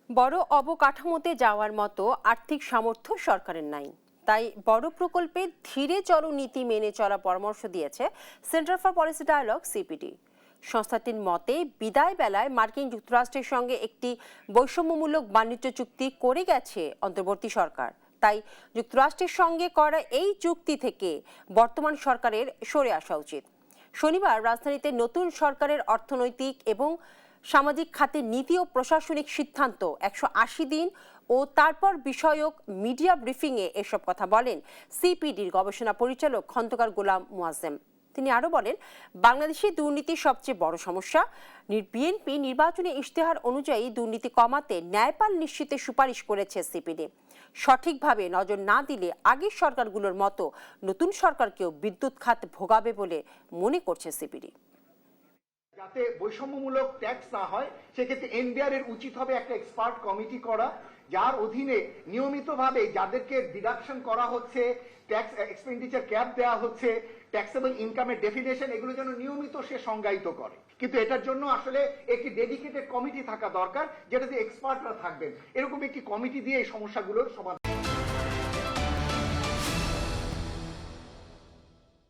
বড় অবকাঠামোতে যাওয়ার মতো আর্থিক সামর্থ্য সরকারের নাই, তাই বড় প্রকল্পে ধীরে চলো নীতি মেনে চলা পরামর্শ দিয়েছে সেন্টার ফর পলিসি ডায়ালগ সিপিডি। সংস্থাটির মতে বিদায় বেলায় মার্কিন যুক্তরাষ্ট্রের সঙ্গে একটি বৈষম্যমূলক বাণিজ্য চুক্তি করে গেছে অন্তর্বর্তী সরকার। তাই যুক্তরাষ্ট্রের সঙ্গে করা এই চুক্তি থেকে বর্তমান সরকারের সরে আসা উচিত। শনিবার রাজধানীতে নতুন সরকারের অর্থনৈতিক এবং সামাজিক খাতে নীতি ও প্রশাসনিক সিদ্ধান্ত 180 দিন ও তারপর বিষয়ক মিডিয়া ব্রিফিংয়ে এসব কথা বলেন সিপিডির গবেষণা পরিচালক খন্দকার গোলাম মুয়াজ্জেম। তিনি আরো বলেন, বাংলাদেশে দুর্নীতির সবচেয়ে বড় সমস্যা। বিএনপি নির্বাচনী ইশতেহার অনুযায়ী দুর্নীতি কমাতে ন্যায়পাল নিশ্চিতের সুপারিশ করেছে সিপিডি। সঠিকভাবে নজর না দিলে আগের সরকারগুলোর মতো নতুন সরকারকেও বিদ্যুৎ খাত ভোগাবে বলে মনে করছে সিপিডি। যাতে বৈষম্যমূলক ট্যাক্স না হয় সেক্ষেত্রে এনবিআর এর উচিত হবে একটা এক্সপার্ট কমিটি করা, যার অধীনে নিয়মিতভাবে যাদেরকে ডিডাকশন করা হচ্ছে, ট্যাক্স এক্সপেন্ডিচার ক্যাপ দেওয়া হচ্ছে, ট্যাক্সেবল ইনকামের ডেফিনেশন, এগুলো যেন নিয়মিত সে সংজ্ঞায়িত করে। কিন্তু এটার জন্য আসলে একটি ডেডিকেটেড কমিটি থাকা দরকার, যেটাতে এক্সপার্টরা থাকবেন। এরকম একটি কমিটি দিয়ে এই সমস্যাগুলোর সমাধান